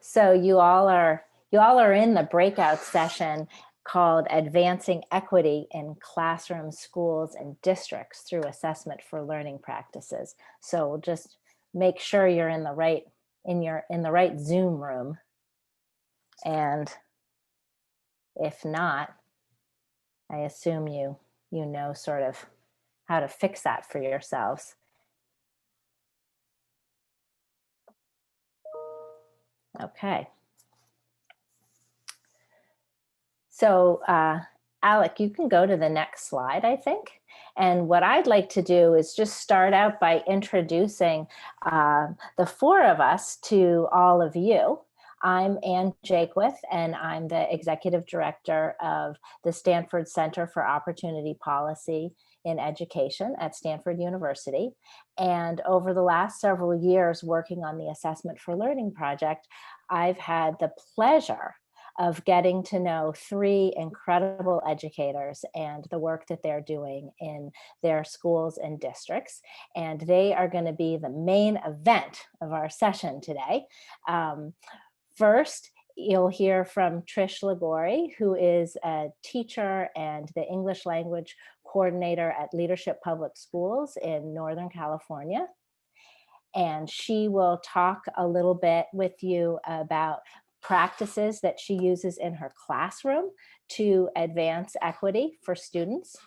So you all are in the breakout session called Advancing Equity in Classrooms, Schools, and Districts Through Assessment for Learning Practices. So just make sure you're in the right Zoom room. And if not, I assume you know sort of how to fix that for yourselves. Okay. So Alec, you can go to the next slide, I think. And what I'd like to do is just start out by introducing the four of us to all of you. I'm Ann Jaquith, and I'm the Executive Director of the Stanford Center for Opportunity Policy in Education at Stanford University. And over the last several years working on the Assessment for Learning project, I've had the pleasure of getting to know three incredible educators and the work that they're doing in their schools and districts. And they are going to be the main event of our session today. First, you'll hear from Trish Liguori, who is a teacher and the English language coordinator at Leadership Public Schools in Northern California. And she will talk a little bit with you about practices that she uses in her classroom to advance equity for students.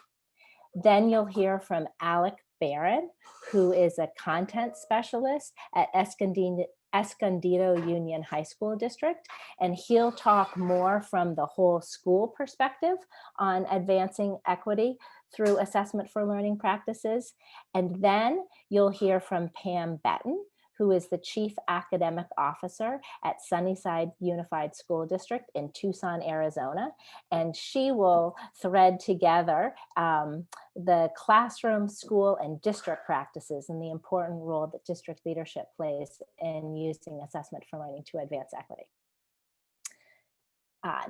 Then you'll hear from Alec Barron, who is a content specialist at Escondido Union High School District, and he'll talk more from the whole school perspective on advancing equity through assessment for learning practices. And then you'll hear from Pam Betten, who is the Chief Academic Officer at Sunnyside Unified School District in Tucson, Arizona. And she will thread together the classroom, school, and district practices and the important role that district leadership plays in using assessment for learning to advance equity.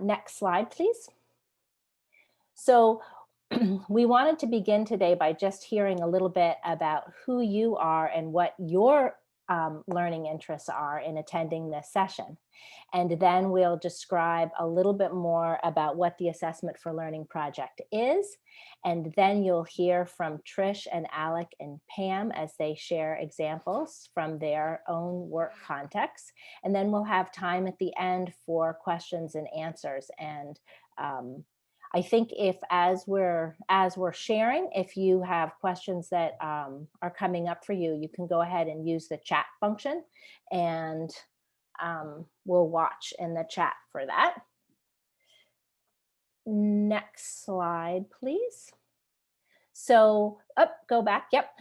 Next slide, please. So we wanted to begin today by just hearing a little bit about who you are and what your learning interests are in attending this session. And then we'll describe a little bit more about what the Assessment for Learning project is. And then you'll hear from Trish and Alec and Pam as they share examples from their own work context. And then we'll have time at the end for questions and answers. And I think as we're sharing, if you have questions that are coming up for you, you can go ahead and use the chat function, and we'll watch in the chat for that. Next slide, please. So, go back, yep.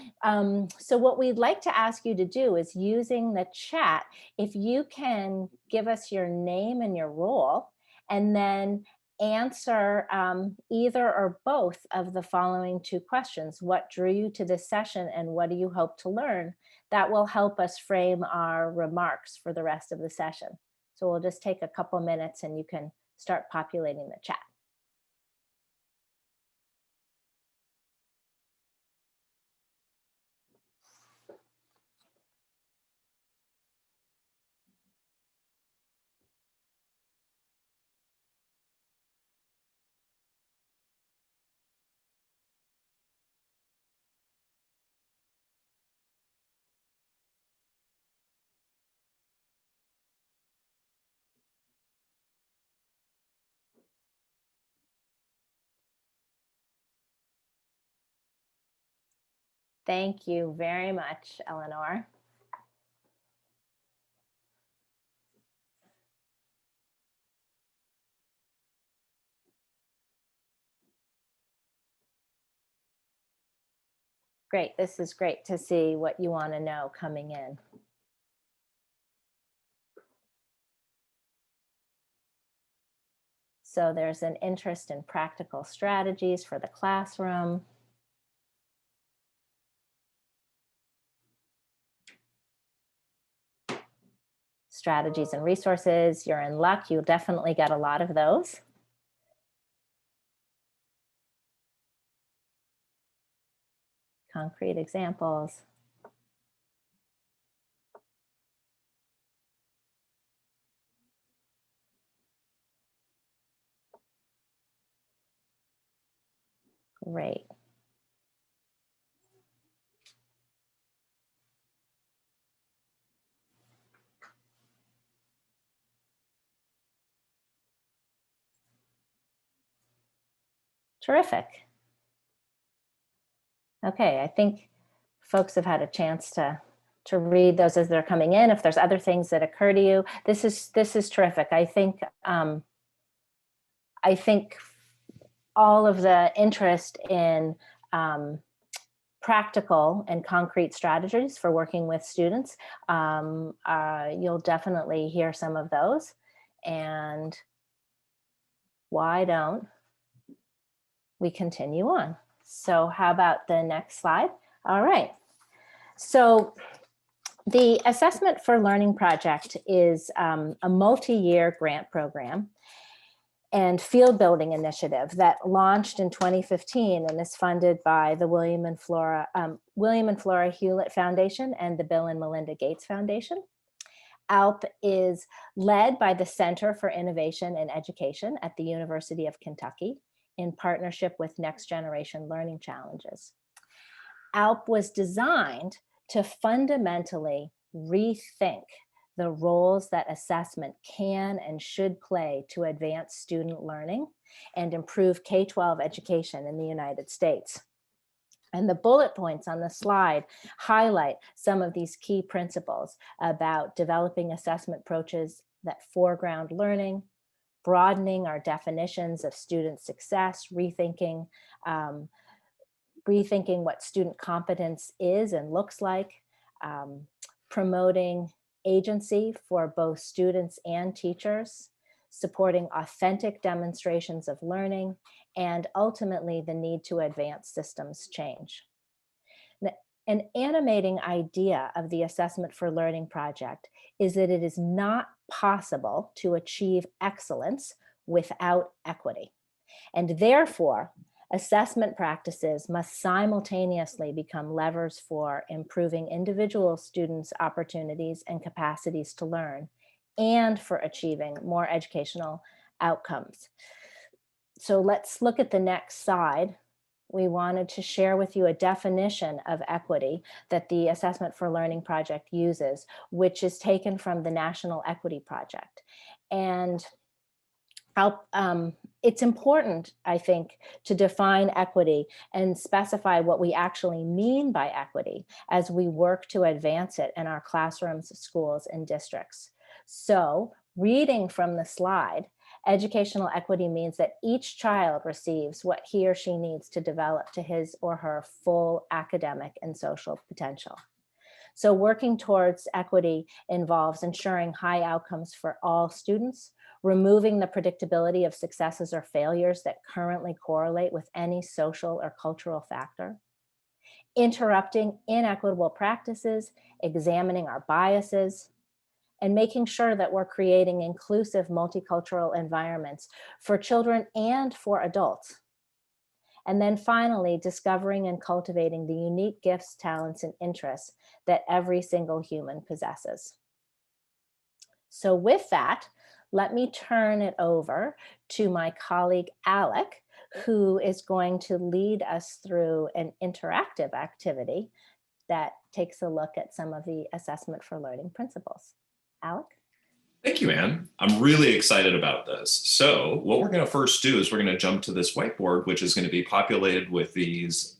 So what we'd like to ask you to do is, using the chat, if you can give us your name and your role, and then answer either or both of the following two questions. What drew you to this session, and what do you hope to learn? That will help us frame our remarks for the rest of the session. So we'll just take a couple minutes and you can start populating the chat. Thank you very much, Eleanor. Great, this is great to see what you want to know coming in. So there's an interest in practical strategies for the classroom. Strategies and resources, you're in luck. You'll definitely get a lot of those. Concrete examples. Great. Terrific. Okay, I think folks have had a chance to read those as they're coming in. If there's other things that occur to you, this is terrific. I think all of the interest in practical and concrete strategies for working with students, you'll definitely hear some of those. And why don't we continue on? So how about the next slide? All right. So the Assessment for Learning project is a multi-year grant program and field building initiative that launched in 2015 and is funded by the William and Flora Hewlett Foundation and the Bill and Melinda Gates Foundation. ALP is led by the Center for Innovation in Education at the University of Kentucky in partnership with Next Generation Learning Challenges. ALP was designed to fundamentally rethink the roles that assessment can and should play to advance student learning and improve K-12 education in the United States. And the bullet points on the slide highlight some of these key principles about developing assessment approaches that foreground learning, broadening our definitions of student success, rethinking what student competence is and looks like, promoting agency for both students and teachers, supporting authentic demonstrations of learning, and ultimately the need to advance systems change. An animating idea of the Assessment for Learning project is that it is not possible to achieve excellence without equity. And therefore, assessment practices must simultaneously become levers for improving individual students' opportunities and capacities to learn, and for achieving more educational outcomes. So let's look at the next slide. We wanted to share with you a definition of equity that the Assessment for Learning project uses, which is taken from the National Equity Project. And it's important, I think, to define equity and specify what we actually mean by equity as we work to advance it in our classrooms, schools, and districts. So, reading from the slide, educational equity means that each child receives what he or she needs to develop to his or her full academic and social potential. So working towards equity involves ensuring high outcomes for all students, removing the predictability of successes or failures that currently correlate with any social or cultural factor, interrupting inequitable practices, examining our biases, and making sure that we're creating inclusive multicultural environments for children and for adults. And then finally, discovering and cultivating the unique gifts, talents, and interests that every single human possesses. So with that, let me turn it over to my colleague, Alec, who is going to lead us through an interactive activity that takes a look at some of the Assessment for Learning principles. Alec? Thank you, Anne. I'm really excited about this. So what we're going to first do is we're going to jump to this whiteboard, which is going to be populated with these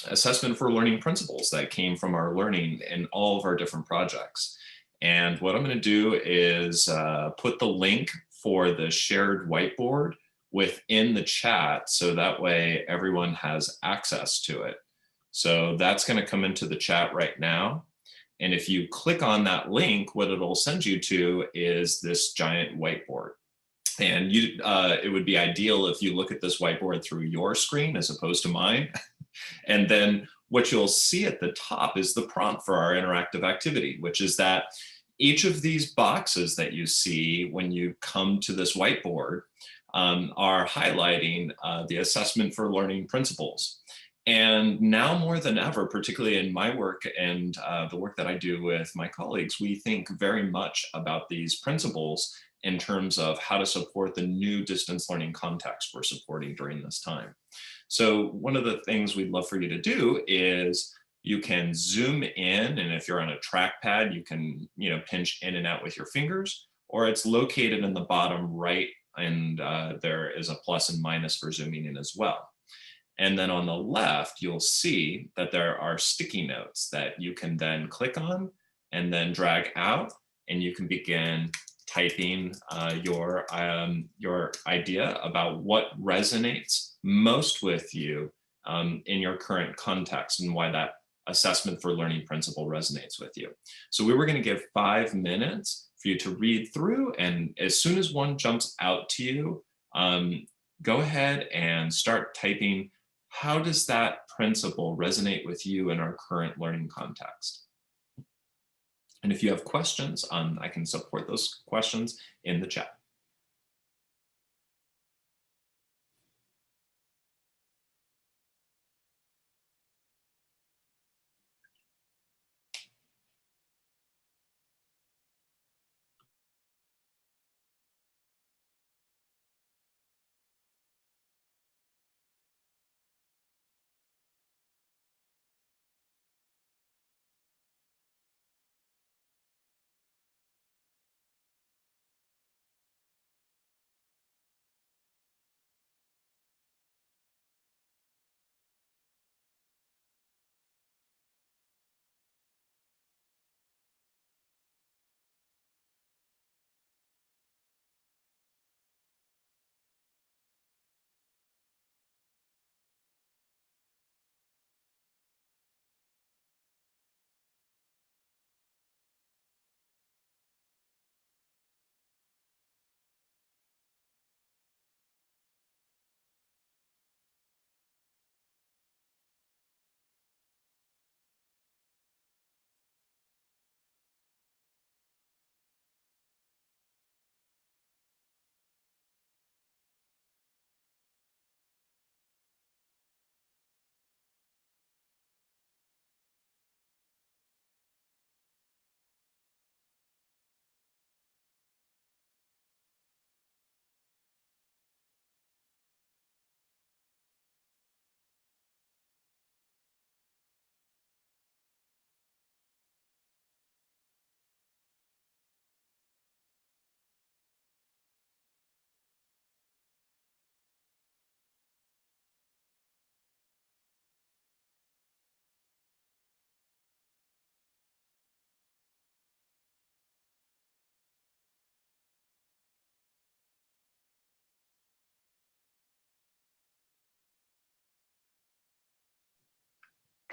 Assessment for Learning principles that came from our learning in all of our different projects. And what I'm going to do is put the link for the shared whiteboard within the chat, so that way everyone has access to it. So that's going to come into the chat right now. And if you click on that link, what it'll send you to is this giant whiteboard. And it would be ideal if you look at this whiteboard through your screen as opposed to mine. And then what you'll see at the top is the prompt for our interactive activity, which is that each of these boxes that you see when you come to this whiteboard are highlighting the Assessment for Learning principles. And now more than ever, particularly in my work and the work that I do with my colleagues, we think very much about these principles in terms of how to support the new distance learning context we're supporting during this time. So one of the things we'd love for you to do is you can zoom in, and if you're on a trackpad, you can pinch in and out with your fingers, or it's located in the bottom right, and there is a plus and minus for zooming in as well. And then on the left, you'll see that there are sticky notes that you can then click on and then drag out, and you can begin typing your idea about what resonates most with you in your current context and why that assessment for learning principle resonates with you. So we were going to give 5 minutes for you to read through, and as soon as one jumps out to you, go ahead and start typing. How does that principle resonate with you in our current learning context? And if you have questions, I can support those questions in the chat.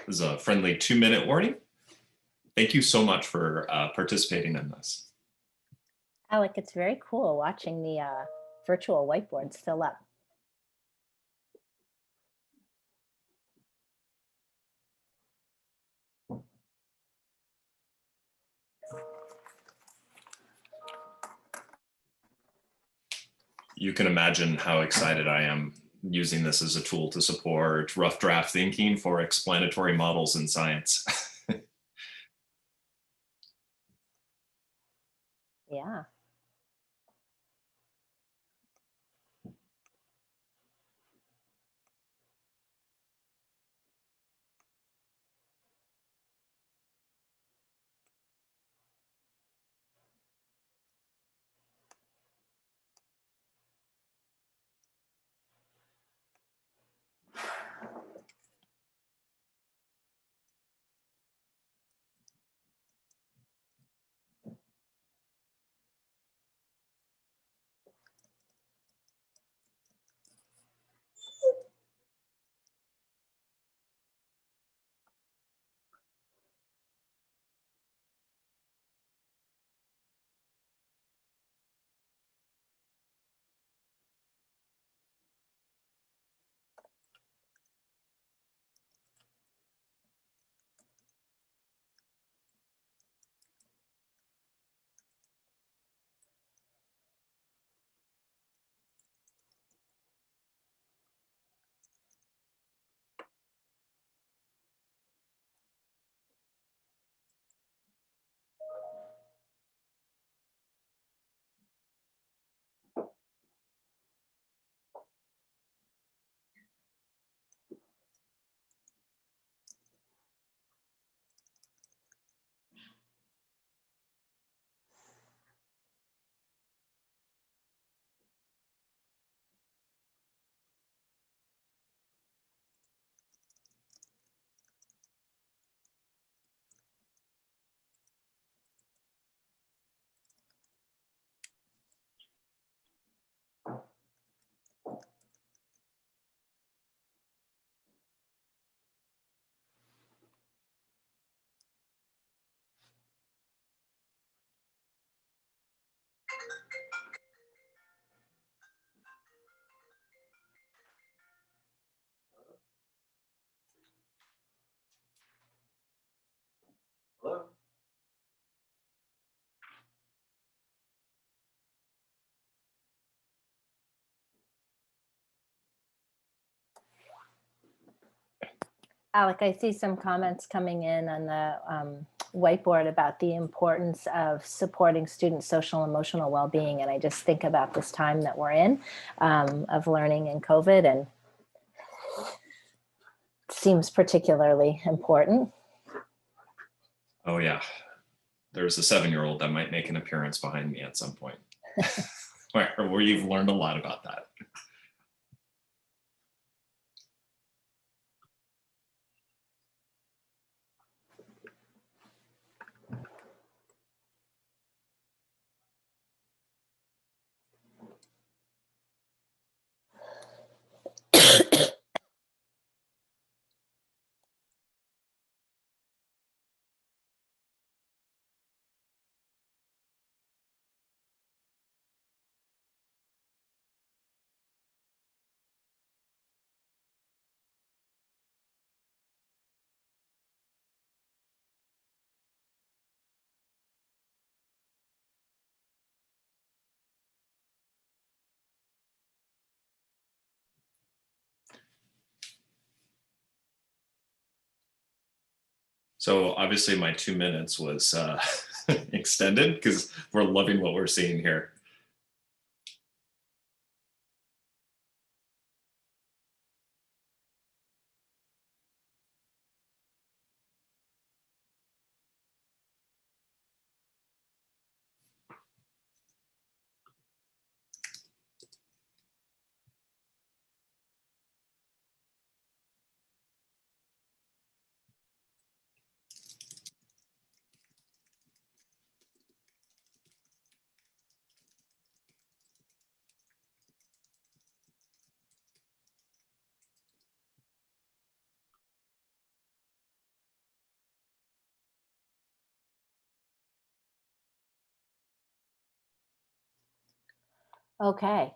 This is a friendly 2-minute warning. Thank you so much for participating in this. Alec, it's very cool watching the virtual whiteboards fill up. You can imagine how excited I am using this as a tool to support rough draft thinking for explanatory models in science. Yeah. Alec, I see some comments coming in on the whiteboard about the importance of supporting students' social and emotional well-being. And I just think about this time that we're in of learning in COVID, and it seems particularly important. Oh yeah, there's a 7-year-old that might make an appearance behind me at some point where you've learned a lot about that. So obviously my 2 minutes was extended because we're loving what we're seeing here. Okay,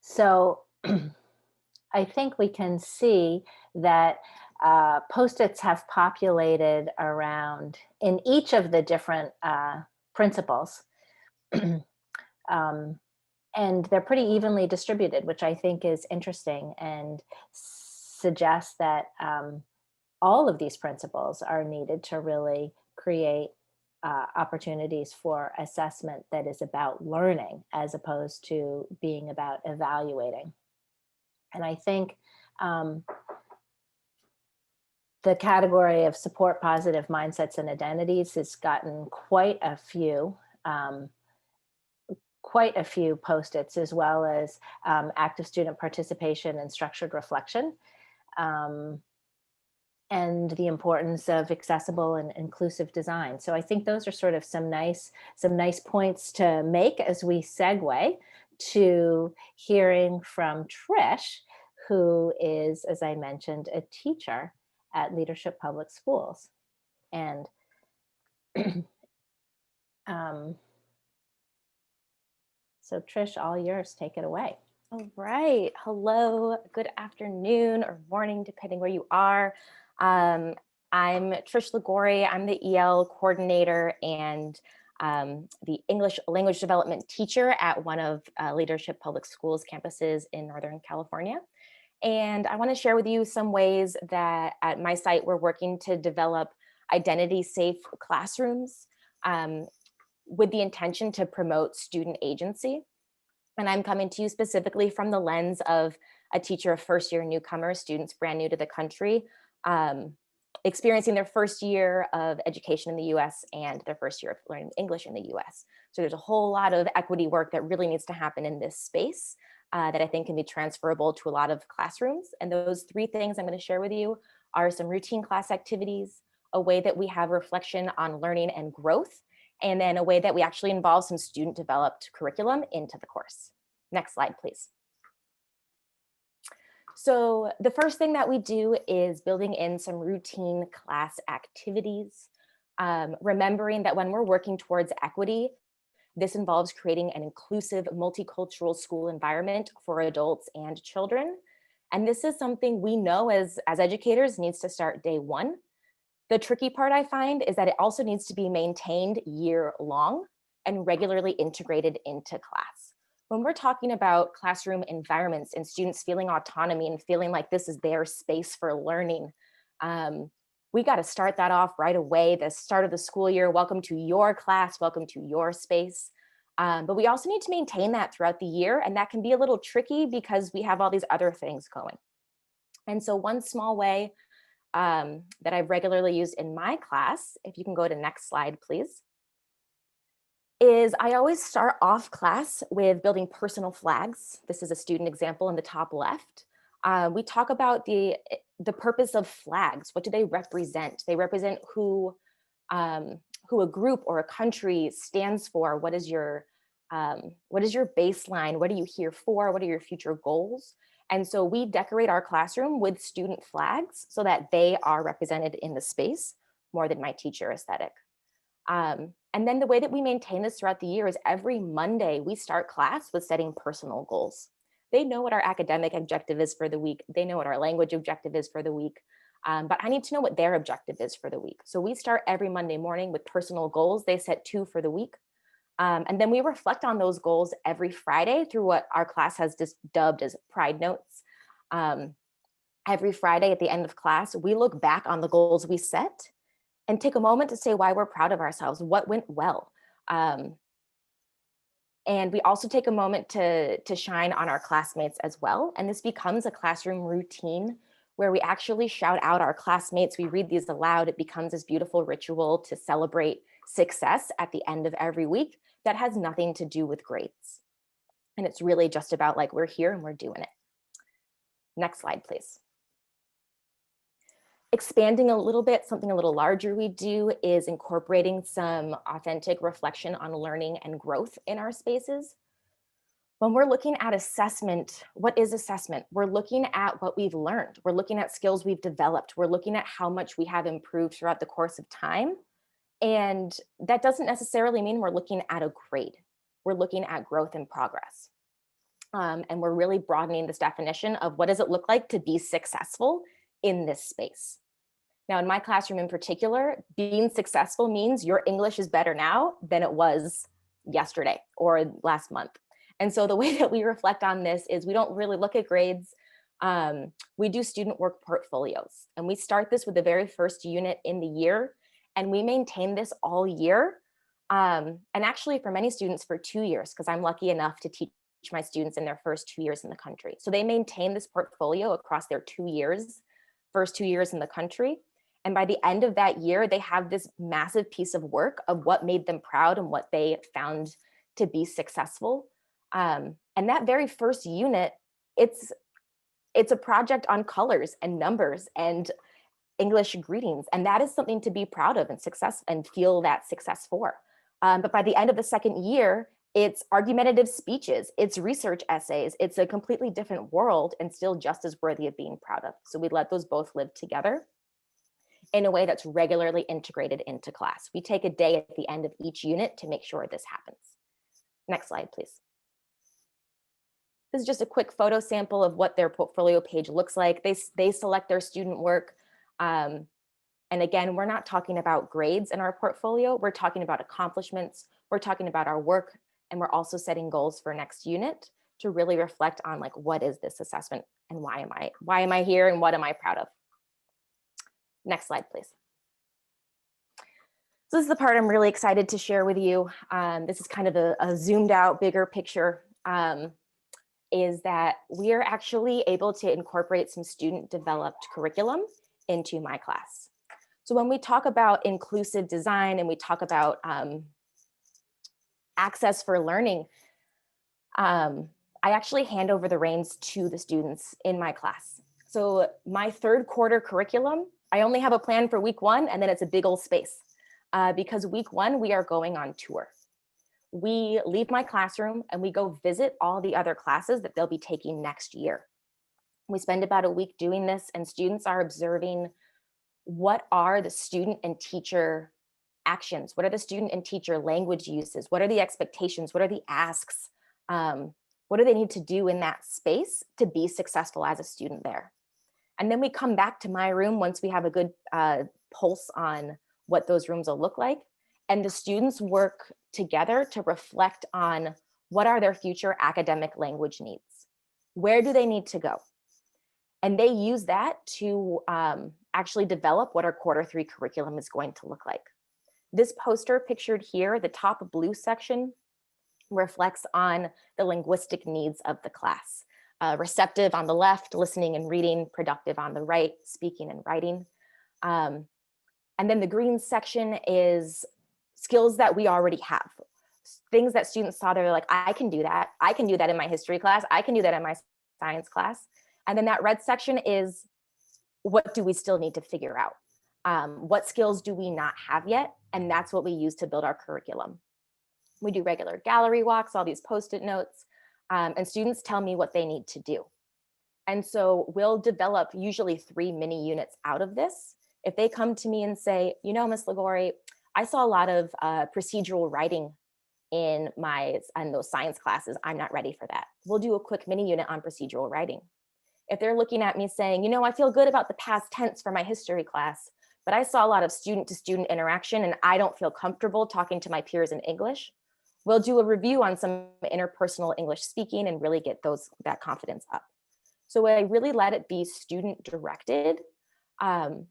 so I think we can see that Post-its have populated around in each of the different principles. And they're pretty evenly distributed, which I think is interesting and suggests that all of these principles are needed to really create opportunities for assessment that is about learning as opposed to being about evaluating. And I think the category of support positive mindsets and identities has gotten quite a few Post-its, as well as active student participation and structured reflection, and the importance of accessible and inclusive design. So I think those are sort of some nice points to make as we segue to hearing from Trish, who is, as I mentioned, a teacher at Leadership Public Schools. And so Trish, all yours, take it away. All right. Hello, good afternoon or morning, depending where you are. I'm Trish Liguori. I'm the EL coordinator and the English language development teacher at one of Leadership Public Schools campuses in Northern California. And I want to share with you some ways that at my site, we're working to develop identity-safe classrooms with the intention to promote student agency. And I'm coming to you specifically from the lens of a teacher of first-year newcomer, students brand new to the country, experiencing their first year of education in the US and their first year of learning English in the US. So there's a whole lot of equity work that really needs to happen in this space that I think can be transferable to a lot of classrooms. And those 3 things I'm going to share with you are some routine class activities, a way that we have reflection on learning and growth, and then a way that we actually involve some student developed curriculum into the course. Next slide, please. So the first thing that we do is building in some routine class activities, remembering that when we're working towards equity, this involves creating an inclusive multicultural school environment for adults and children. And this is something we know as educators needs to start day one. The tricky part I find is that it also needs to be maintained year long and regularly integrated into class. When we're talking about classroom environments and students feeling autonomy and feeling like this is their space for learning, We got to start that off right away, the start of the school year. Welcome to your class, welcome to your space. But we also need to maintain that throughout the year, and that can be a little tricky because we have all these other things going. And so one small way that I've regularly used in my class, if you can go to next slide, please, is I always start off class with building personal flags. This is a student example in the top left. We talk about the purpose of flags. What do they represent? They represent who a group or a country stands for. What is your baseline? What are you here for? What are your future goals? And so we decorate our classroom with student flags so that they are represented in the space more than my teacher aesthetic. And then the way that we maintain this throughout the year is every Monday we start class with setting personal goals. They know what our academic objective is for the week. They know what our language objective is for the week. But I need to know what their objective is for the week. So we start every Monday morning with personal goals. They set 2 for the week. And then we reflect on those goals every Friday through what our class has just dubbed as Pride Notes. Every Friday at the end of class, we look back on the goals we set and take a moment to say why we're proud of ourselves, what went well. And we also take a moment to shine on our classmates as well. And this becomes a classroom routine where we actually shout out our classmates. We read these aloud. It becomes this beautiful ritual to celebrate success at the end of every week that has nothing to do with grades. And it's really just about like, we're here and we're doing it. Next slide, please. Expanding a little bit, something a little larger we do is incorporating some authentic reflection on learning and growth in our spaces. When we're looking at assessment, what is assessment? We're looking at what we've learned. We're looking at skills we've developed. We're looking at how much we have improved throughout the course of time. And that doesn't necessarily mean we're looking at a grade. We're looking at growth and progress. And we're really broadening this definition of what does it look like to be successful in this space. Now, in my classroom in particular, being successful means your English is better now than it was yesterday or last month. And so the way that we reflect on this is we don't really look at grades. We do student work portfolios, and we start this with the very first unit in the year, and we maintain this all year. And actually for many students for 2 years, because I'm lucky enough to teach my students in their first 2 years in the country. So they maintain this portfolio across their 2 years, first 2 years in the country. And by the end of that year, they have this massive piece of work of what made them proud and what they found to be successful. And that very first unit, it's a project on colors and numbers and English greetings. And that is something to be proud of and success and feel that success for. But by the end of the second year, it's argumentative speeches, it's research essays, it's a completely different world and still just as worthy of being proud of. So we let those both live together in a way that's regularly integrated into class. We take a day at the end of each unit to make sure this happens. Next slide, please. This is just a quick photo sample of what their portfolio page looks like. They select their student work. And again, we're not talking about grades in our portfolio. We're talking about accomplishments. We're talking about our work. And we're also setting goals for next unit to really reflect on like, what is this assessment and why am I here and what am I proud of? Next slide, please. So this is the part I'm really excited to share with you. This is kind of a zoomed out, bigger picture, is that we are actually able to incorporate some student developed curriculum into my class. So when we talk about inclusive design and we talk about access for learning, I actually hand over the reins to the students in my class. So my third quarter curriculum, I only have a plan for week 1, and then it's a big old space because week 1, we are going on tour. We leave my classroom and we go visit all the other classes that they'll be taking next year. We spend about a week doing this, and students are observing what are the student and teacher actions? What are the student and teacher language uses? What are the expectations? What are the asks? What do they need to do in that space to be successful as a student there? And then we come back to my room once we have a good pulse on what those rooms will look like. And the students work together to reflect on what are their future academic language needs? Where do they need to go? And they use that to actually develop what our Q3 curriculum is going to look like. This poster pictured here, the top blue section, reflects on the linguistic needs of the class. Receptive on the left, listening and reading, productive on the right, speaking and writing. And then the green section is skills that we already have. Things that students saw, they're like, I can do that. I can do that in my history class. I can do that in my science class. And then that red section is, what do we still need to figure out? What skills do we not have yet? And that's what we use to build our curriculum. We do regular gallery walks, all these Post-it notes, and students tell me what they need to do. And so we'll develop usually 3 mini units out of this. If they come to me and say, you know, Ms. Liguori, I saw a lot of procedural writing in those science classes. I'm not ready for that. We'll do a quick mini unit on procedural writing. If they're looking at me saying, you know, I feel good about the past tense for my history class, but I saw a lot of student-to-student interaction and I don't feel comfortable talking to my peers in English, we'll do a review on some interpersonal English speaking and really get that confidence up. So I really let it be student directed,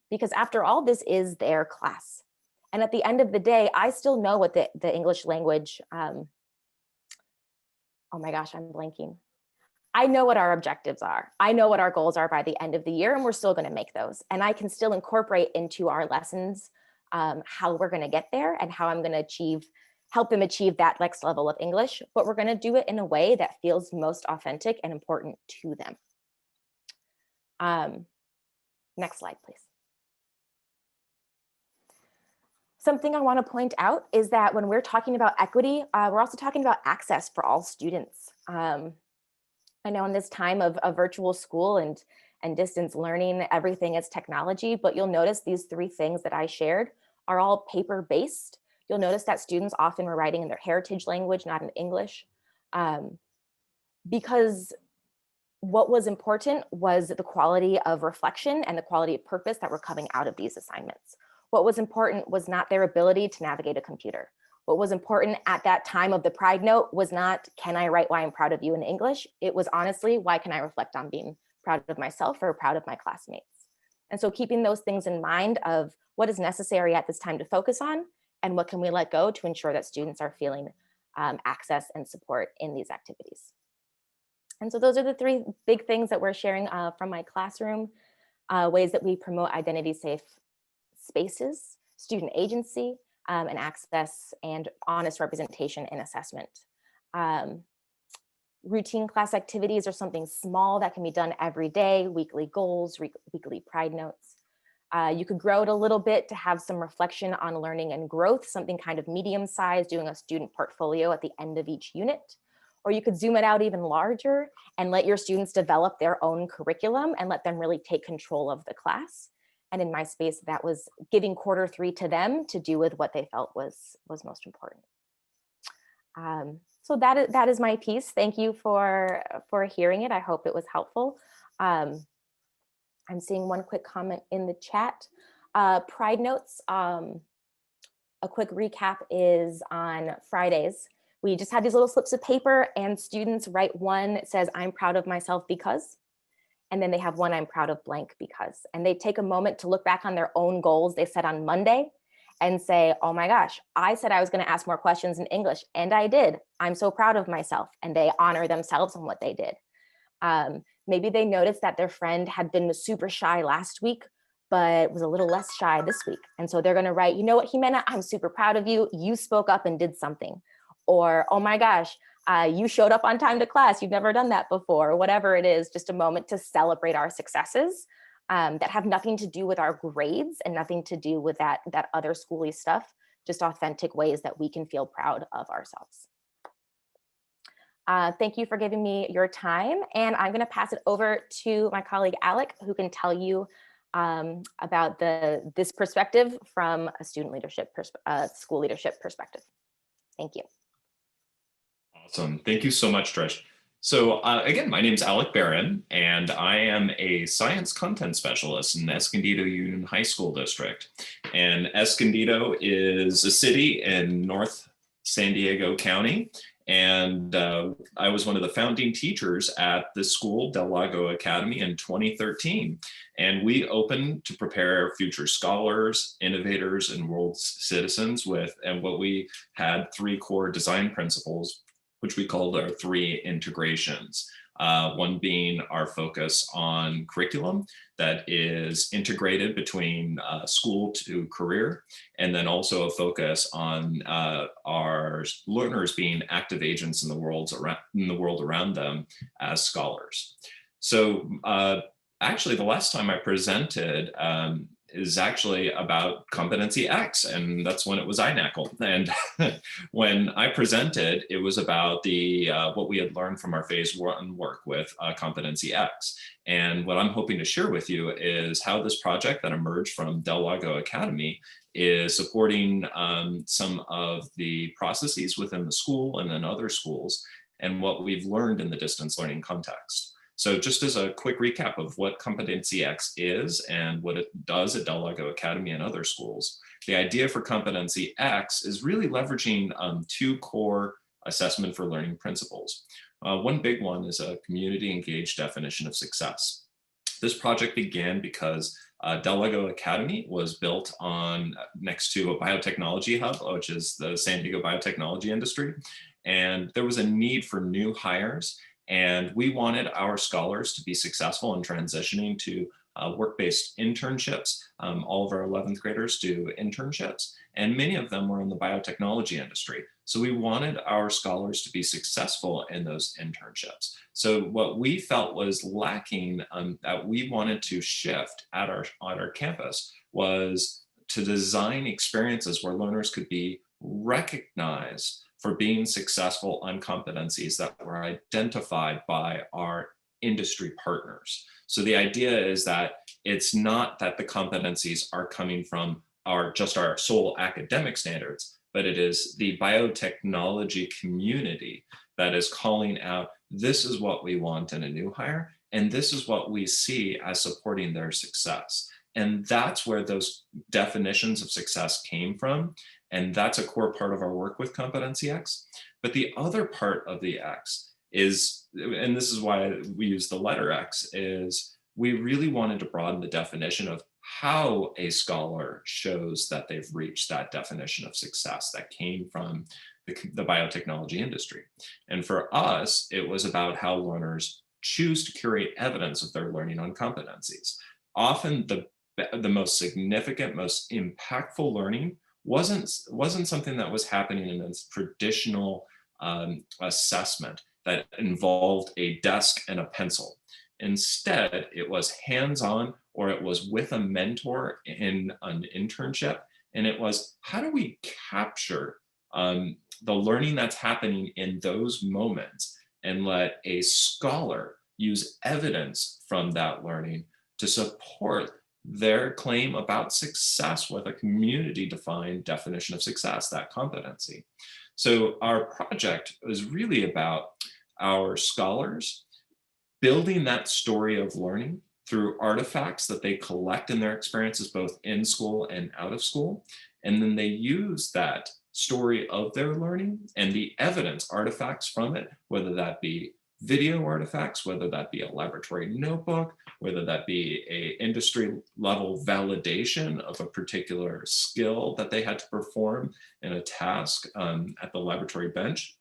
because after all, this is their class. And at the end of the day, I still know what the English language, oh my gosh, I'm blanking. I know what our objectives are. I know what our goals are by the end of the year, and we're still going to make those. And I can still incorporate into our lessons how we're going to get there and how I'm going to help them achieve that next level of English, but we're going to do it in a way that feels most authentic and important to them. Next slide, please. Something I want to point out is that when we're talking about equity, we're also talking about access for all students. I know in this time of virtual school and distance learning, everything is technology, but you'll notice these 3 things that I shared are all paper-based. You'll notice that students often were writing in their heritage language, not in English, because what was important was the quality of reflection and the quality of purpose that were coming out of these assignments. What was important was not their ability to navigate a computer. What was important at that time of the Pride Note was not, can I write why I'm proud of you in English? It was honestly, why can I reflect on being proud of myself or proud of my classmates? And so keeping those things in mind of what is necessary at this time to focus on and what can we let go to ensure that students are feeling access and support in these activities. And so those are the 3 big things that we're sharing from my classroom, ways that we promote identity-safe spaces, student agency, and access and honest representation in assessment. Routine class activities are something small that can be done every day, weekly goals, weekly Pride Notes. You could grow it a little bit to have some reflection on learning and growth, something kind of medium size, doing a student portfolio at the end of each unit. Or you could zoom it out even larger and let your students develop their own curriculum and let them really take control of the class. And in my space, that was giving Q3 to them to do with what they felt was most important. So that is my piece. Thank you for hearing it. I hope it was helpful. I'm seeing one quick comment in the chat. Pride Notes, a quick recap is on Fridays. We just had these little slips of paper and students write one that says, I'm proud of myself because, and then they have one, I'm proud of blank because, and they take a moment to look back on their own goals they set on Monday and say, oh my gosh, I said I was going to ask more questions in English and I did. I'm so proud of myself. And they honor themselves on what they did. Maybe they noticed that their friend had been super shy last week, but was a little less shy this week. And so they're going to write, you know what, Jimena, I'm super proud of you. You spoke up and did something. Or, oh my gosh, you showed up on time to class. You've never done that before, or whatever it is, just a moment to celebrate our successes that have nothing to do with our grades and nothing to do with that other schooly stuff, just authentic ways that we can feel proud of ourselves. Thank you for giving me your time. And I'm going to pass it over to my colleague, Alec, who can tell you about this perspective from a student leadership, school leadership perspective. Thank you. Awesome. Thank you so much, Trish. So again, my name is Alec Barron, and I am a science content specialist in Escondido Union High School District. And Escondido is a city in North San Diego County, And I was one of the founding teachers at this school, Del Lago Academy, in 2013. And we opened to prepare future scholars, innovators, and world citizens with, and what we had 3 core design principles, which we called our 3 integrations. One being our focus on curriculum that is integrated between school to career, and then also a focus on our learners being active agents in the world around them as scholars. So actually, the last time I presented is actually about Competency X, and that's when it was INACL. And when I presented, it was about the what we had learned from our phase 1 work with Competency X. And what I'm hoping to share with you is how this project that emerged from Del Lago Academy is supporting some of the processes within the school and then other schools, and what we've learned in the distance learning context. So just as a quick recap of what Competency X is and what it does at Del Lago Academy and other schools, the idea for Competency X is really leveraging 2 core assessment for learning principles. One big one is a community engaged definition of success. This project began because Del Lago Academy was built on next to a biotechnology hub, which is the San Diego biotechnology industry. And there was a need for new hires. And we wanted our scholars to be successful in transitioning to work-based internships. All of our 11th graders do internships, and many of them were in the biotechnology industry. So we wanted our scholars to be successful in those internships. So what we felt was lacking that we wanted to shift at our campus was to design experiences where learners could be recognized for being successful on competencies that were identified by our industry partners. So the idea is that it's not that the competencies are coming from just our sole academic standards, but it is the biotechnology community that is calling out, this is what we want in a new hire, and this is what we see as supporting their success. And that's where those definitions of success came from. And that's a core part of our work with Competency X. But the other part of the X is, and this is why we use the letter X, is we really wanted to broaden the definition of how a scholar shows that they've reached that definition of success that came from the biotechnology industry. And for us, it was about how learners choose to curate evidence of their learning on competencies. Often the most significant, most impactful learning wasn't something that was happening in a traditional assessment that involved a desk and a pencil. Instead, it was hands-on, or it was with a mentor in an internship. And it was, how do we capture the learning that's happening in those moments and let a scholar use evidence from that learning to support their claim about success with a community-defined definition of success, that competency. So our project is really about our scholars building that story of learning through artifacts that they collect in their experiences, both in school and out of school. And then they use that story of their learning and the evidence artifacts from it, whether that be video artifacts, whether that be a laboratory notebook, whether that be a industry level validation of a particular skill that they had to perform in a task at the laboratory bench.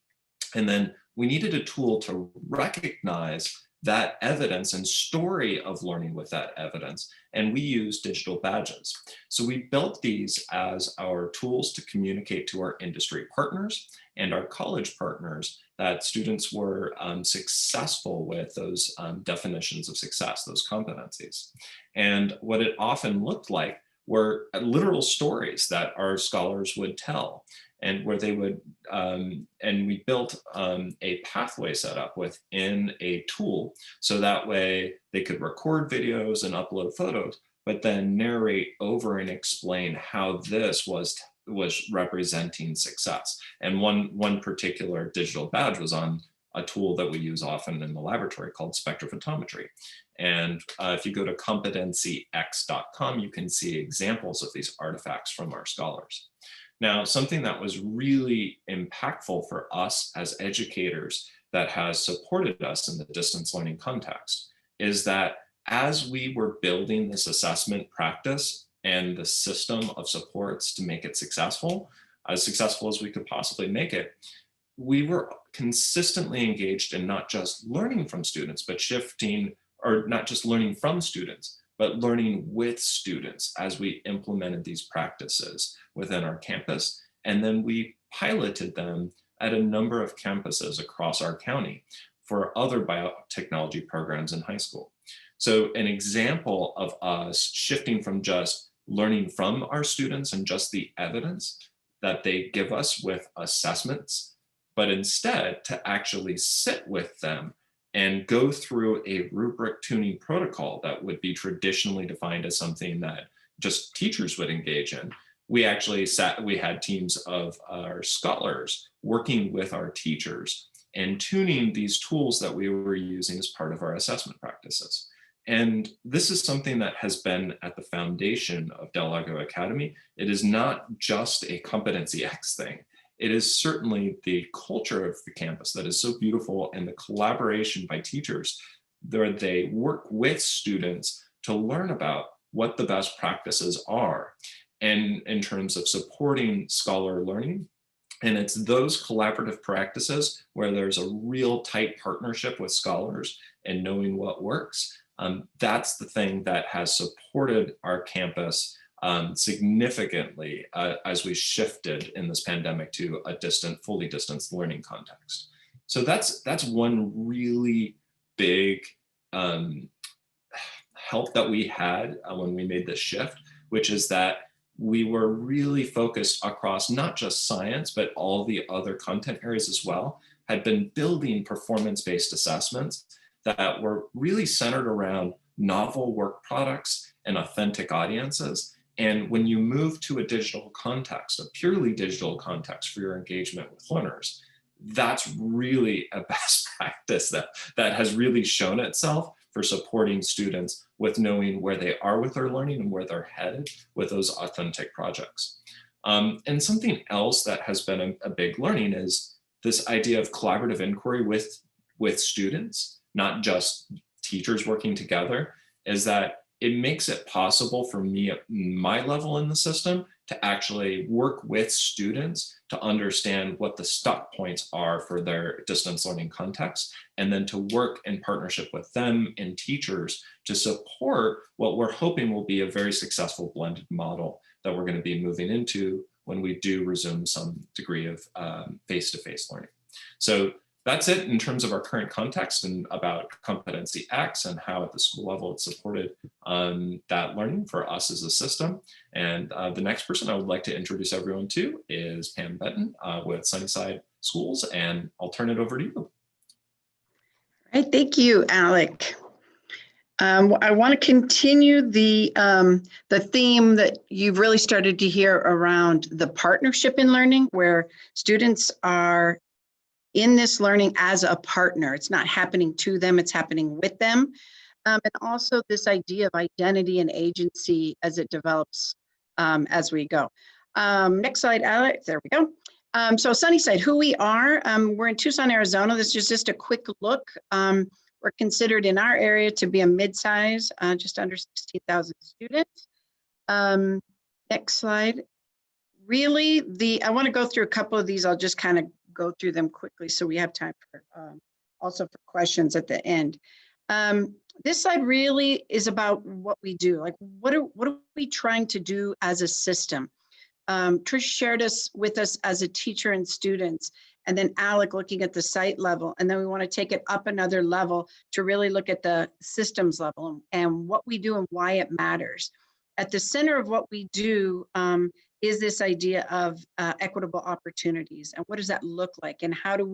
And then we needed a tool to recognize that evidence and story of learning with that evidence. And we use digital badges. So we built these as our tools to communicate to our industry partners and our college partners that students were successful with those definitions of success, those competencies. And what it often looked like were literal stories that our scholars would tell, and where they would, and we built a pathway setup within a tool, so that way they could record videos and upload photos, but then narrate over and explain how this was representing success. And one particular digital badge was on a tool that we use often in the laboratory called spectrophotometry. And if you go to competencyx.com, you can see examples of these artifacts from our scholars. Now, something that was really impactful for us as educators that has supported us in the distance learning context is that as we were building this assessment practice and the system of supports to make it successful as we could possibly make it, we were consistently engaged in not just learning from students, but shifting, or not just learning from students, but learning with students as we implemented these practices within our campus. And then we piloted them at a number of campuses across our county for other biotechnology programs in high school. So an example of us shifting from just learning from our students and just the evidence that they give us with assessments, but instead to actually sit with them and go through a rubric tuning protocol that would be traditionally defined as something that just teachers would engage in. We had teams of our scholars working with our teachers and tuning these tools that we were using as part of our assessment practices. And this is something that has been at the foundation of Del Lago Academy. It is not just a Competency X thing. It is certainly the culture of the campus that is so beautiful, and the collaboration by teachers where they work with students to learn about what the best practices are and in terms of supporting scholar learning. And it's those collaborative practices where there's a real tight partnership with scholars and knowing what works. That's the thing that has supported our campus significantly as we shifted in this pandemic to a fully distance learning context. So that's one really big help that we had when we made this shift, which is that we were really focused across not just science, but all the other content areas as well, had been building performance-based assessments that were really centered around novel work products and authentic audiences. And when you move to a digital context, a purely digital context for your engagement with learners, that's really a best practice that has really shown itself for supporting students with knowing where they are with their learning and where they're headed with those authentic projects. And something else that has been a big learning is this idea of collaborative inquiry with students, not just teachers working together, is that it makes it possible for me at my level in the system to actually work with students to understand what the stuck points are for their distance learning context, and then to work in partnership with them and teachers to support what we're hoping will be a very successful blended model that we're going to be moving into when we do resume some degree of face-to-face learning. So that's it in terms of our current context and about Competency X and how at the school level it's supported that learning for us as a system. And the next person I would like to introduce everyone to is Pam Betten with Sunnyside Schools, and I'll turn it over to you. All right, thank you, Alec. I want to continue the theme that you've really started to hear around the partnership in learning, where students are in this learning as a partner. It's not happening to them, it's happening with them. And also this idea of identity and agency as it develops as we go. Next slide, Alec, there we go. So Sunnyside, who we are, we're in Tucson, Arizona. This is just a quick look. We're considered in our area to be a mid-size, just under 16,000 students. Next slide. Really, I want to go through a couple of these. I'll just kind of go through them quickly so we have time for also for questions at the end. This slide really is about what we do. Like, what are we trying to do as a system? Trish shared with us as a teacher and students, and then Alec looking at the site level, and then we want to take it up another level to really look at the systems level and what we do and why it matters. At the center of what we do is this idea of equitable opportunities, and what does that look like, and how are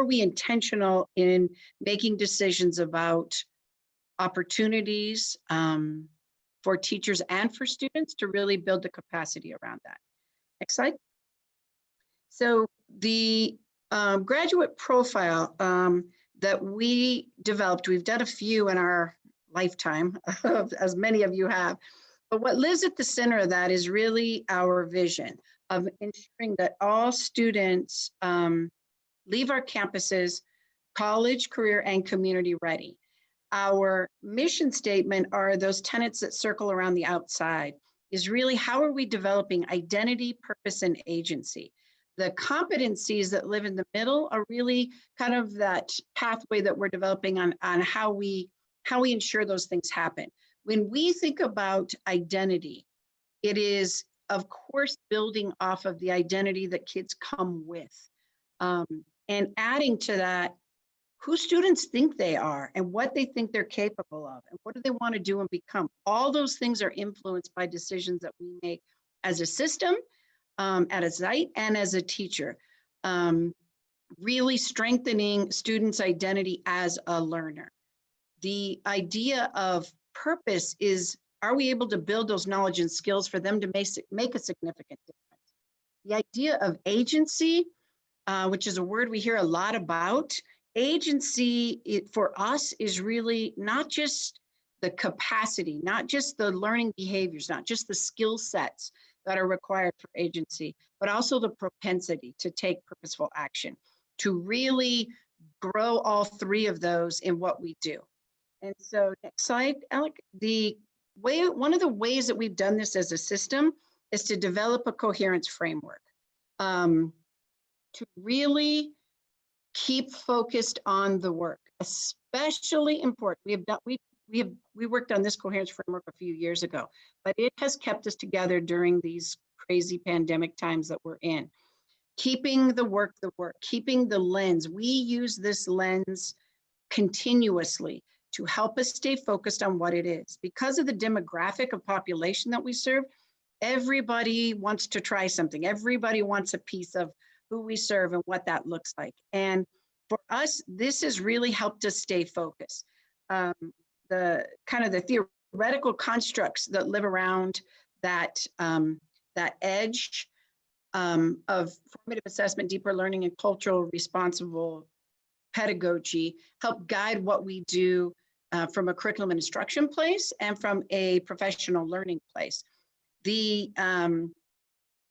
we intentional in making decisions about opportunities for teachers and for students to really build the capacity around that. Next slide. So the graduate profile that we developed, we've done a few in our lifetime, as many of you have. But what lives at the center of that is really our vision of ensuring that all students leave our campuses college, career, and community ready. Our mission statement are those tenets that circle around the outside, is really how are we developing identity, purpose, and agency. The competencies that live in the middle are really kind of that pathway that we're developing on how we ensure those things happen. When we think about identity, it is, of course, building off of the identity that kids come with, and adding to that who students think they are and what they think they're capable of and what do they want to do and become. All those things are influenced by decisions that we make as a system, at a site, and as a teacher, really strengthening students' identity as a learner. The idea of purpose is, are we able to build those knowledge and skills for them to make a significant difference? The idea of agency, which is a word we hear a lot about. Agency, for us, is really not just the capacity, not just the learning behaviors, not just the skill sets that are required for agency, but also the propensity to take purposeful action, to really grow all three of those in what we do. And so next slide, Alec. One of the ways that we've done this as a system is to develop a coherence framework, to really keep focused on the work, especially important. We worked on this coherence framework a few years ago, but it has kept us together during these crazy pandemic times that we're in. Keeping the work, keeping the lens. We use this lens continuously to help us stay focused on what it is. Because of the demographic of population that we serve, everybody wants to try something. Everybody wants a piece of who we serve and what that looks like. And for us, this has really helped us stay focused. The kind of the theoretical constructs that live around that, that edge of formative assessment, deeper learning, and cultural responsible pedagogy help guide what we do from a curriculum and instruction place and from a professional learning place. The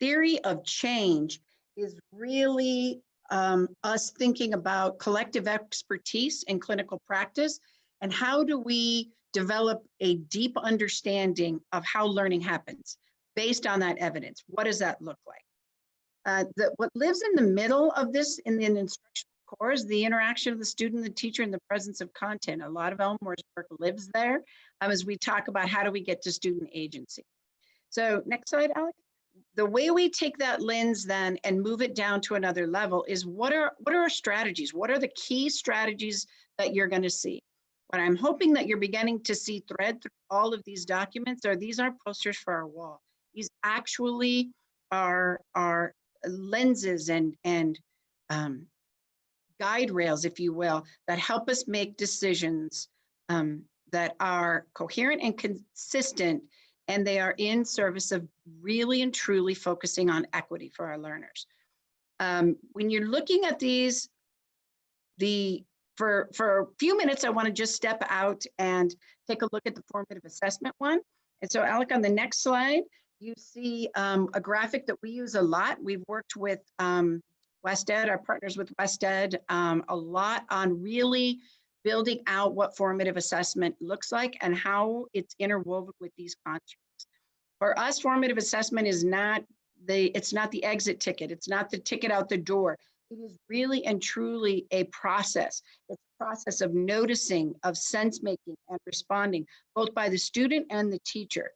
theory of change is really us thinking about collective expertise in clinical practice and how do we develop a deep understanding of how learning happens based on that evidence. What does that look like? What lives in the middle of this in the instructional core is the interaction of the student, the teacher, and the presence of content. A lot of Elmore's work lives there as we talk about how do we get to student agency. So next slide, Alec. The way we take that lens then and move it down to another level is what are our strategies? What are the key strategies that you're going to see? What I'm hoping that you're beginning to see thread through all of these documents are these aren't posters for our wall. These actually are lenses and guide rails, if you will, that help us make decisions that are coherent and consistent, and they are in service of really and truly focusing on equity for our learners. When you're looking at these, for a few minutes, I want to just step out and take a look at the formative assessment one. And so, Alec, on the next slide, you see a graphic that we use a lot. We've worked with WestEd, our partners with WestEd, a lot on really building out what formative assessment looks like and how it's interwoven with these constructs. For us, formative assessment is it's not the exit ticket. It's not the ticket out the door. It is really and truly a process. It's a process of noticing, of sense making and responding, both by the student and the teacher.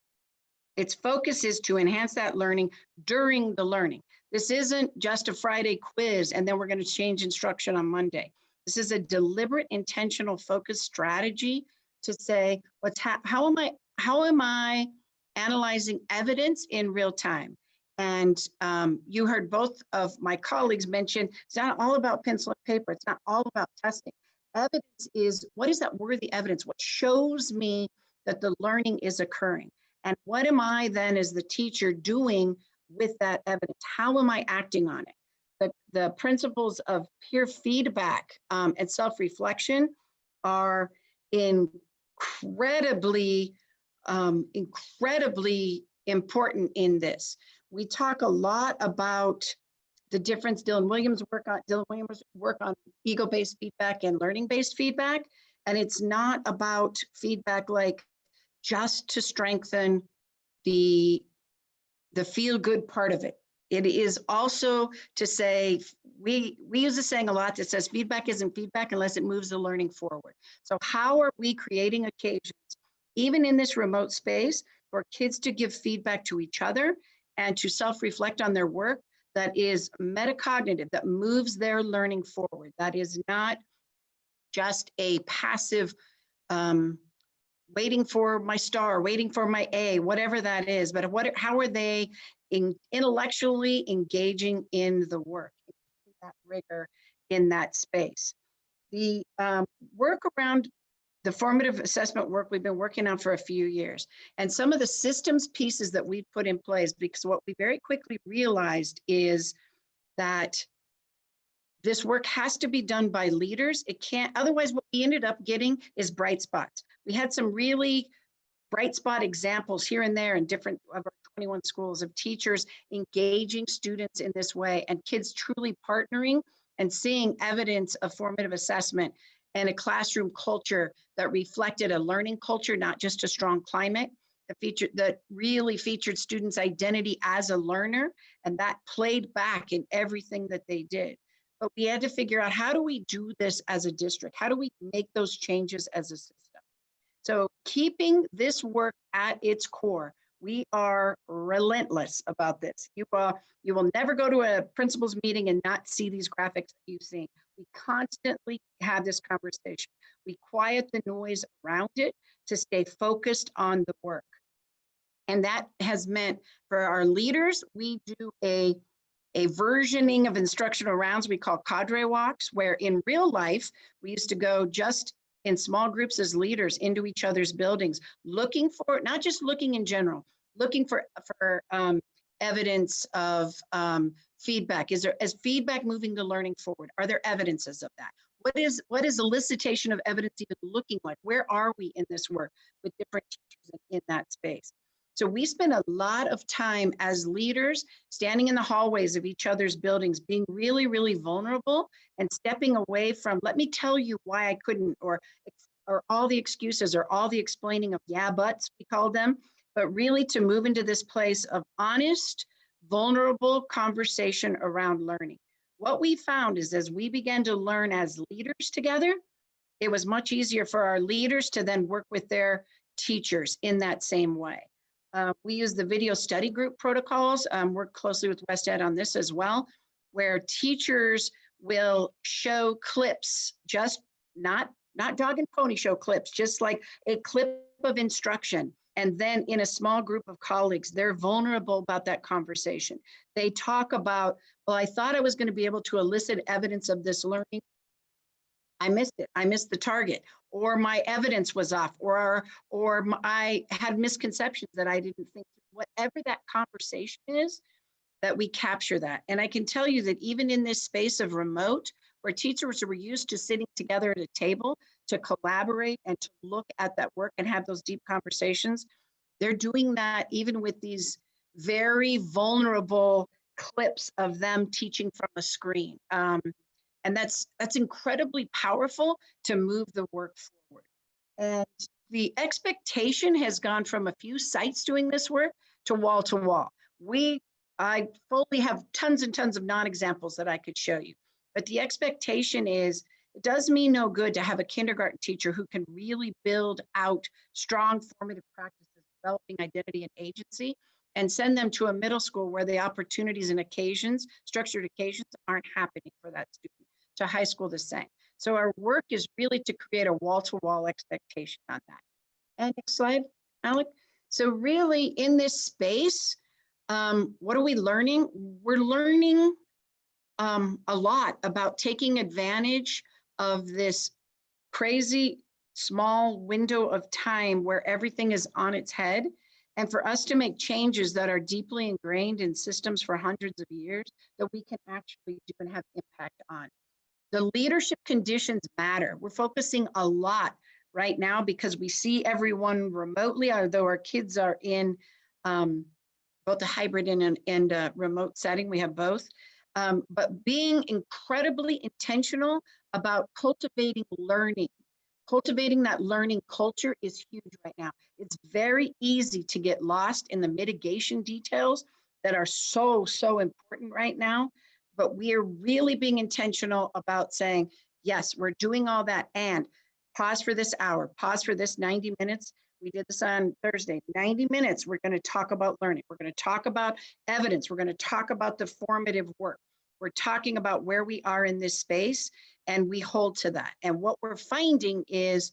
Its focus is to enhance that learning during the learning. This isn't just a Friday quiz and then we're going to change instruction on Monday. This is a deliberate, intentional, focused strategy to say, how am I analyzing evidence in real time? And you heard both of my colleagues mention, it's not all about pencil and paper. It's not all about testing. Evidence is, what is that worthy evidence? What shows me that the learning is occurring? And what am I then as the teacher doing with that evidence? How am I acting on it? The principles of peer feedback and self-reflection are incredibly incredibly important in this. We talk a lot about the difference. Dylan Williams work on ego-based feedback and learning-based feedback. And it's not about feedback like just to strengthen the feel-good part of it. It is also to say, we use a saying a lot that says feedback isn't feedback unless it moves the learning forward. So how are we creating occasions, even in this remote space, for kids to give feedback to each other and to self-reflect on their work that is metacognitive, that moves their learning forward, that is not just a passive waiting for my star, waiting for my A, whatever that is, but how are they intellectually engaging in the work, that rigor in that space. The work around the formative assessment work we've been working on for a few years, and some of the systems pieces that we put in place, because what we very quickly realized is that this work has to be done by leaders. It can't, otherwise what we ended up getting is bright spots. We had some really bright spot examples here and there in different of our 21 schools of teachers engaging students in this way and kids truly partnering and seeing evidence of formative assessment and a classroom culture that reflected a learning culture, not just a strong climate, that really featured students' identity as a learner, and that played back in everything that they did. But we had to figure out, how do we do this as a district? How do we make those changes as a system? So keeping this work at its core, we are relentless about this. You will never go to a principal's meeting and not see these graphics that you've seen. We constantly have this conversation. We quiet the noise around it to stay focused on the work. And that has meant for our leaders, we do a versioning of instructional rounds we call cadre walks, where in real life, we used to go just in small groups as leaders into each other's buildings, looking for, not just looking in general, looking for evidence of feedback. Is feedback moving the learning forward? Are there evidences of that? What is elicitation of evidence even looking like? Where are we in this work with different teachers in that space? So we spend a lot of time as leaders standing in the hallways of each other's buildings, being really, really vulnerable and stepping away from, let me tell you why I couldn't, or all the excuses or all the explaining of yeah buts, we call them, but really to move into this place of honest, vulnerable conversation around learning. What we found is as we began to learn as leaders together, it was much easier for our leaders to then work with their teachers in that same way. We use the video study group protocols, work closely with West Ed on this as well, where teachers will show clips, just not dog and pony show clips, just like a clip of instruction. And then in a small group of colleagues, they're vulnerable about that conversation. They talk about, well, I thought I was going to be able to elicit evidence of this learning. I missed it. I missed the target, or my evidence was off, or I had misconceptions that I didn't think. Whatever that conversation is, that we capture that. And I can tell you that even in this space of remote, where teachers were used to sitting together at a table to collaborate and to look at that work and have those deep conversations, they're doing that even with these very vulnerable clips of them teaching from a screen. And that's incredibly powerful to move the work forward. And the expectation has gone from a few sites doing this work to wall to wall. I fully have tons and tons of non-examples that I could show you. But the expectation is, it does me no good to have a kindergarten teacher who can really build out strong formative practices, developing identity and agency, and send them to a middle school where the opportunities and occasions, structured occasions, aren't happening for that student. To high school the same. So our work is really to create a wall-to-wall expectation on that. And next slide, Alec. So really in this space, what are we learning? We're learning a lot about taking advantage of this crazy small window of time where everything is on its head, and for us to make changes that are deeply ingrained in systems for hundreds of years that we can actually do and have impact on. The leadership conditions matter. We're focusing a lot right now because we see everyone remotely, although our kids are in both a hybrid and a remote setting. We have both. But being incredibly intentional about cultivating learning. Cultivating that learning culture is huge right now. It's very easy to get lost in the mitigation details that are so, so important right now. But we are really being intentional about saying, yes, we're doing all that, and pause for this hour, pause for this 90 minutes. We did this on Thursday, 90 minutes. We're going to talk about learning. We're going to talk about evidence. We're going to talk about the formative work. We're talking about where we are in this space, and we hold to that. And what we're finding is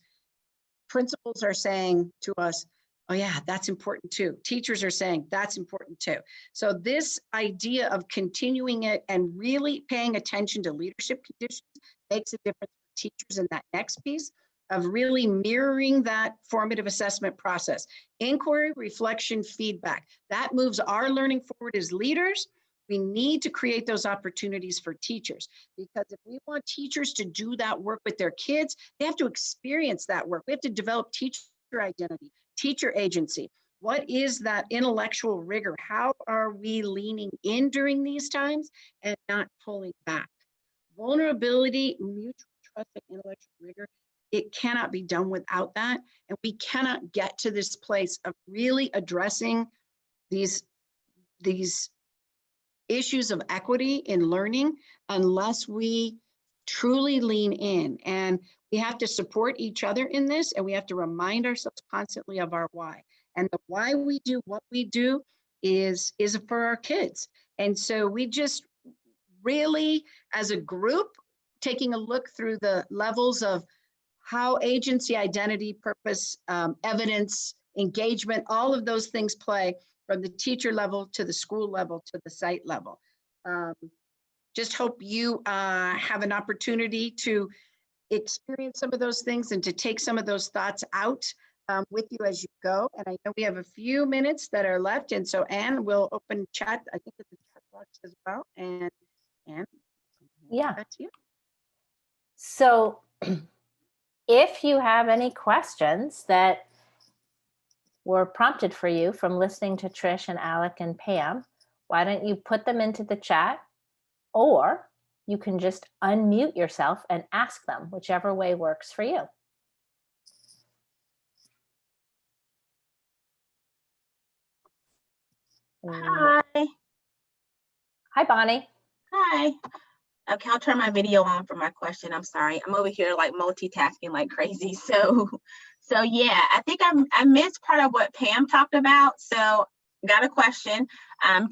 principals are saying to us, oh yeah, that's important too. Teachers are saying that's important too. So this idea of continuing it and really paying attention to leadership conditions makes a difference for teachers in that next piece of really mirroring that formative assessment process. Inquiry, reflection, feedback. That moves our learning forward as leaders. We need to create those opportunities for teachers, because if we want teachers to do that work with their kids, they have to experience that work. We have to develop teacher identity, teacher agency. What is that intellectual rigor? How are we leaning in during these times and not pulling back? Vulnerability, mutual trust, and intellectual rigor, it cannot be done without that. And we cannot get to this place of really addressing these issues of equity in learning unless we truly lean in. And we have to support each other in this, and we have to remind ourselves constantly of our why. And the why we do what we do is for our kids. And so we just really, as a group, taking a look through the levels of how agency, identity, purpose, evidence, engagement, all of those things play from the teacher level to the school level to the site level. Just hope you have an opportunity to experience some of those things and to take some of those thoughts out with you as you go. And I know we have a few minutes that are left. And so Anne will open chat, I think it's the chat box as well. And Anne, Yeah. back to you. So if you have any questions that were prompted for you from listening to Trish and Alec and Pam, why don't you put them into the chat, or you can just unmute yourself and ask them, whichever way works for you. Hi. Hi, Bonnie. Hi. Okay, I'll turn my video on for my question. I'm sorry. I'm over here like multitasking like crazy. So yeah, I think I missed part of what Pam talked about. So got a question.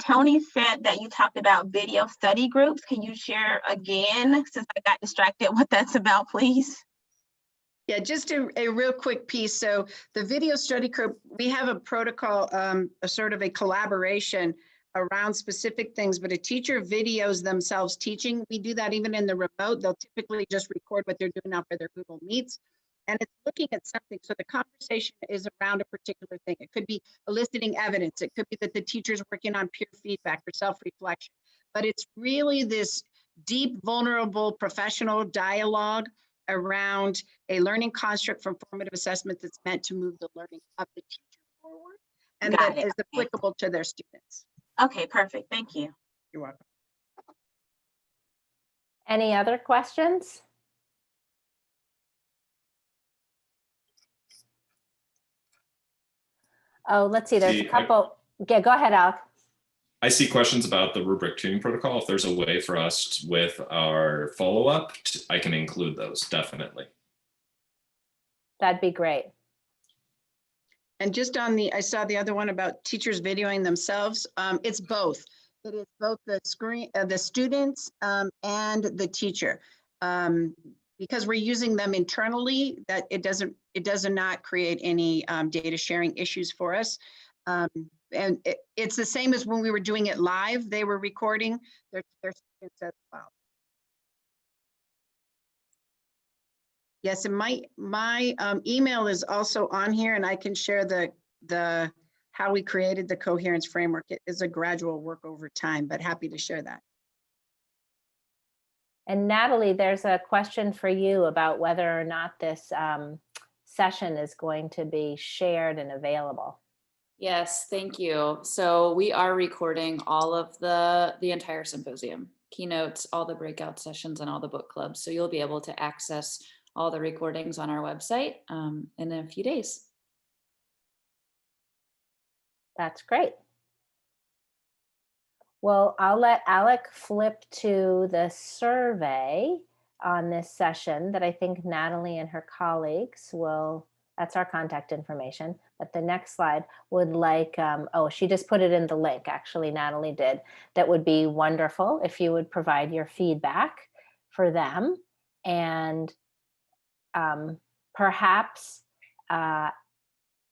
Tony said that you talked about video study groups. Can you share again, since I got distracted, what that's about, please? Yeah, just a real quick piece. So the video study group, we have a protocol, a sort of a collaboration around specific things, but a teacher videos themselves teaching. We do that even in the remote. They'll typically just record what they're doing now for their Google Meets. And it's looking at something. So the conversation is around a particular thing. It could be eliciting evidence. It could be that the teacher's working on peer feedback or self-reflection. But it's really this deep, vulnerable, professional dialogue around a learning construct from formative assessment that's meant to move the learning of the teacher forward and that is applicable to their students. Okay, perfect. Thank you. You're welcome. Any other questions? Oh, let's see. There's a couple. Yeah, go ahead, Alec. I see questions about the rubric tuning protocol. If there's a way for us with our follow-up, I can include those, definitely. That'd be great. And just on the, I saw the other one about teachers videoing themselves. It's both. It is both the screen, the students and the teacher. Because we're using them internally, that it does not create any data sharing issues for us. And it's the same as when we were doing it live. They were recording their students as well. Yes, and my email is also on here, and I can share the how we created the Coherence Framework. It is a gradual work over time, but happy to share that. And Natalie, there's a question for you about whether or not this session is going to be shared and available. Yes, thank you. So we are recording all of the entire symposium, keynotes, all the breakout sessions, and all the book clubs. So you'll be able to access all the recordings on our website in a few days. That's great. Well, I'll let Alec flip to the survey on this session that I think Natalie and her colleagues will, that's our contact information. But the next slide would like, oh, she just put it in the link, actually, Natalie did. That would be wonderful if you would provide your feedback for them. And perhaps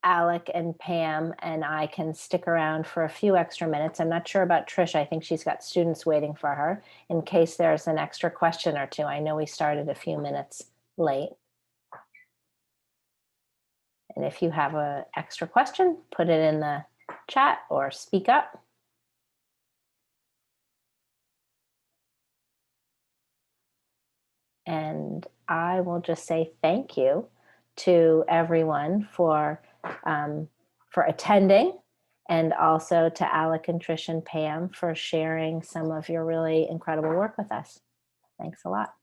Alec and Pam and I can stick around for a few extra minutes. I'm not sure about Trish. I think she's got students waiting for her in case there's an extra question or two. I know we started a few minutes late. And if you have an extra question, put it in the chat or speak up. And I will just say thank you to everyone for attending, and also to Alec and Trish and Pam for sharing some of your really incredible work with us. Thanks a lot.